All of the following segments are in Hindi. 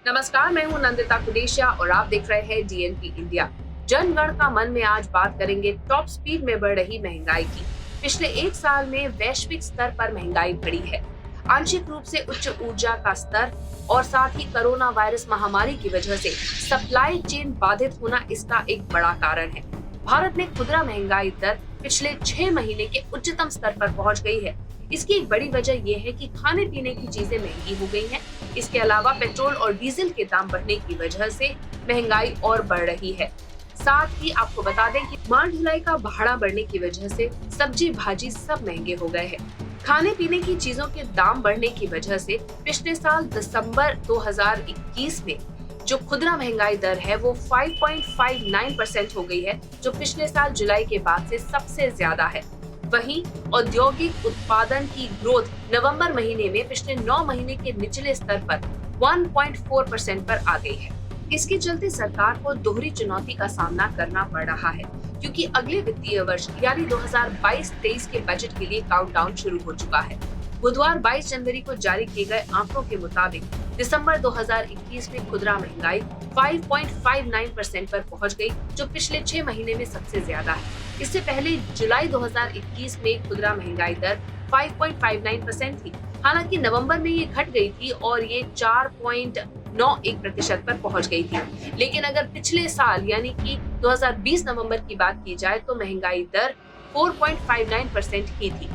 नमस्कार, मैं हूं नंदिता कुडेशिया और आप देख रहे हैं डीएनपी इंडिया। जनगण का मन में आज बात करेंगे टॉप स्पीड में बढ़ रही महंगाई की। पिछले एक साल में वैश्विक स्तर पर महंगाई बढ़ी है। आंशिक रूप से उच्च ऊर्जा का स्तर और साथ ही कोरोना वायरस महामारी की वजह से सप्लाई चेन बाधित होना इसका एक बड़ा कारण है। भारत में खुदरा महंगाई दर पिछले 6 महीने के उच्चतम स्तर पर पहुंच गई है। इसकी एक बड़ी वजह यह है कि खाने पीने की चीजें महंगी हो गई हैं। इसके अलावा पेट्रोल और डीजल के दाम बढ़ने की वजह से महंगाई और बढ़ रही है। साथ ही आपको बता दें कि माल ढुलाई का भाड़ा बढ़ने की वजह से सब्जी भाजी सब महंगे हो गए हैं। खाने पीने की चीजों के दाम बढ़ने की वजह से पिछले साल दिसंबर 2021 में जो खुदरा महंगाई दर है वो 5.59% हो गई है, जो पिछले साल जुलाई के बाद से सबसे ज्यादा है। वहीं औद्योगिक उत्पादन की ग्रोथ नवंबर महीने में पिछले 9 महीने के निचले स्तर पर 1.4% पर आ गई है। इसके चलते सरकार को दोहरी चुनौती का सामना करना पड़ रहा है, क्योंकि अगले वित्तीय वर्ष यानी 2022-23 के बजट के लिए काउंटडाउन शुरू हो चुका है। बुधवार 22 जनवरी को जारी किए गए आंकड़ों के मुताबिक दिसंबर 2021 में खुदरा महंगाई 5.59% पर पहुंच गई, जो पिछले 6 महीने में सबसे ज्यादा है। इससे पहले जुलाई 2021 में खुदरा महंगाई दर 5.59% थी। हालांकि नवंबर में ये घट गई थी और ये 4.91% पर पहुंच गई थी। लेकिन अगर पिछले साल यानी कि 2020 नवंबर की बात की जाए तो महंगाई दर 4.59% ही थी।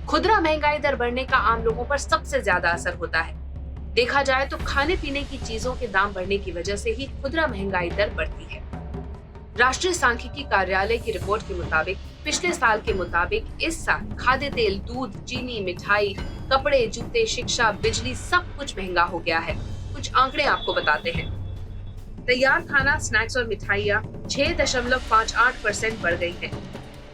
खुदरा महंगाई दर बढ़ने का आम लोगों पर सबसे ज्यादा असर होता है। देखा जाए तो खाने पीने की चीजों के दाम बढ़ने की वजह से ही खुदरा महंगाई दर बढ़ती है। राष्ट्रीय सांख्यिकी कार्यालय की रिपोर्ट के मुताबिक पिछले साल के मुताबिक इस साल खाद्य तेल, दूध, चीनी, मिठाई, कपड़े, जूते, शिक्षा, बिजली सब कुछ महंगा हो गया है। कुछ आंकड़े आपको बताते हैं। तैयार खाना, स्नैक्स और मिठाइयाँ 6.58% बढ़ गई है।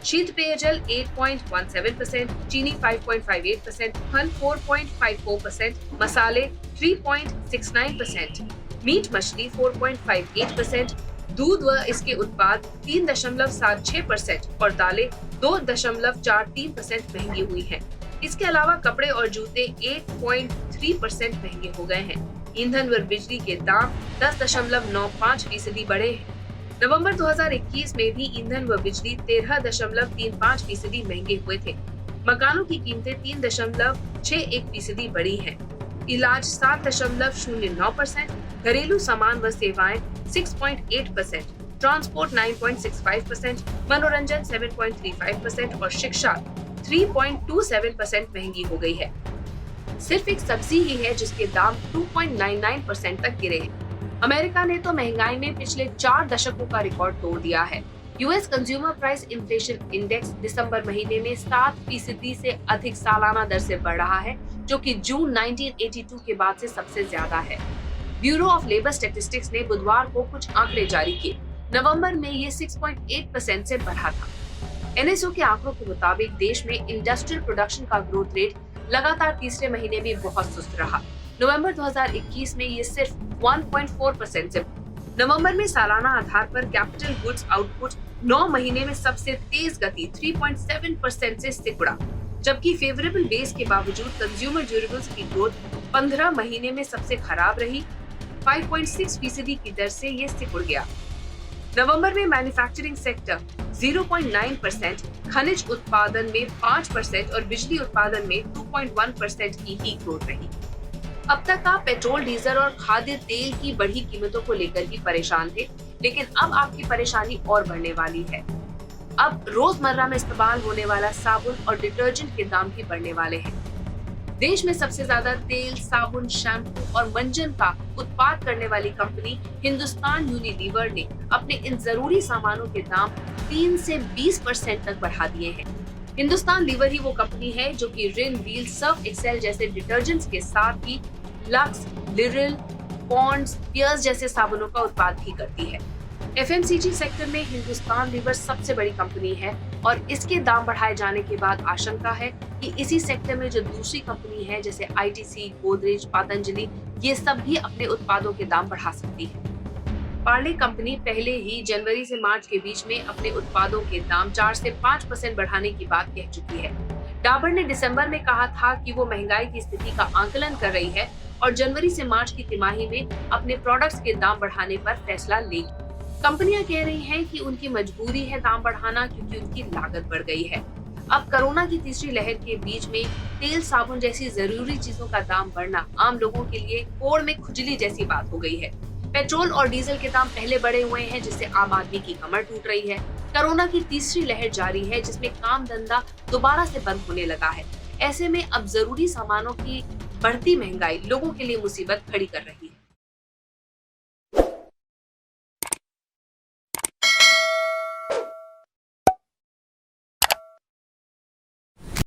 शीत पेयजल 8.17%, चीनी 5.58%, फल 4.54%, मसाले 3.69%, मीट मछली 4.58%, दूध व इसके उत्पाद 3.76% और दालें 2.43% महंगी हुई हैं। इसके अलावा कपड़े और जूते 8.3% महंगे हो गए हैं। ईंधन व बिजली के दाम 10.95% बढ़े हैं। नवंबर 2021 में भी ईंधन व बिजली 13.35% महंगे हुए थे। मकानों की कीमतें 3.61% बढ़ी हैं। इलाज 7.09%, घरेलू सामान व सेवाएं 6.8%, ट्रांसपोर्ट 9.65%, मनोरंजन 7.35% और शिक्षा 3.27% महंगी हो गई है। सिर्फ एक सब्जी ही है जिसके दाम 2.99% तक गिरे हैं। अमेरिका ने तो महंगाई में पिछले 4 दशकों का रिकॉर्ड तोड़ दिया है। US consumer price inflation index दिसंबर महीने में 7% से अधिक सालाना दर से बढ़ रहा है, जो कि जून 1982 के बाद से सबसे ज्यादा है। ब्यूरो ऑफ लेबर स्टैटिस्टिक्स ने बुधवार को कुछ आंकड़े जारी किए। नवंबर में ये 6.8% से बढ़ा था। एनएसओ के आंकड़ों के मुताबिक देश में इंडस्ट्रियल प्रोडक्शन का ग्रोथ रेट लगातार तीसरे महीने भी बहुत सुस्त रहा। नवंबर 2021 में ये सिर्फ 1.4% से। नवंबर में सालाना आधार पर कैपिटल गुड्स आउटपुट 9 महीने में सबसे तेज गति 3.7% से सिकुड़ा, जबकि फेवरेबल बेस के बावजूद कंज्यूमर ड्यूरेबल्स की ग्रोथ 15 महीने में सबसे खराब रही। 5.6% की दर से ये सिकुड़ गया। नवंबर में मैन्युफैक्चरिंग सेक्टर 0.9%, खनिज उत्पादन में 5% और बिजली उत्पादन में 2.1% की ही ग्रोथ रही। अब तक आप पेट्रोल, डीजल और खाद्य तेल की बढ़ी कीमतों को लेकर ही परेशान थे, लेकिन अब आपकी परेशानी और बढ़ने वाली है। अब रोजमर्रा में इस्तेमाल होने वाला साबुन और डिटर्जेंट के दाम भी बढ़ने वाले हैं। देश में सबसे ज्यादा तेल, साबुन, शैम्पू और मंजन का उत्पाद करने वाली कंपनी हिंदुस्तान यूनिलीवर ने अपने इन जरूरी सामानों के दाम 3 से 20% तक बढ़ा दिए हैं। हिंदुस्तान लीवर ही वो कंपनी है जो कि रिन, व्हील, सर्फ एक्सेल जैसे डिटर्जेंट्स के साथ ही लक्स, लिरिल, पॉन्ड्स, पियर्स जैसे साबुनों का उत्पाद भी करती है। एफएमसीजी सेक्टर में हिंदुस्तान लीवर सबसे बड़ी कंपनी है और इसके दाम बढ़ाए जाने के बाद आशंका है कि इसी सेक्टर में जो दूसरी कंपनी है जैसे आईटीसी, गोदरेज, पतंजलि, ये सब भी अपने उत्पादों के दाम बढ़ा सकती है। पार्ले कंपनी पहले ही जनवरी से मार्च के बीच में अपने उत्पादों के दाम 4 से 5% बढ़ाने की बात कह चुकी है। डाबर ने दिसंबर में कहा था कि वो महंगाई की स्थिति का आकलन कर रही है और जनवरी से मार्च की तिमाही में अपने प्रोडक्ट्स के दाम बढ़ाने पर फैसला लेगी। कंपनियां कह रही हैं कि उनकी मजबूरी है दाम बढ़ाना, क्योंकि उनकी लागत बढ़ गई है। अब कोरोना की तीसरी लहर के बीच में तेल साबुन जैसी जरूरी चीजों का दाम बढ़ना आम लोगों के लिए कोड़ में खुजली जैसी बात हो गई है। पेट्रोल और डीजल के दाम पहले बढ़े हुए हैं, जिससे आम आदमी की कमर टूट रही है। कोरोना की तीसरी लहर जारी है, जिसमें काम धंधा दोबारा से बंद होने लगा है। ऐसे में अब जरूरी सामानों की बढ़ती महंगाई लोगों के लिए मुसीबत खड़ी कर रही है।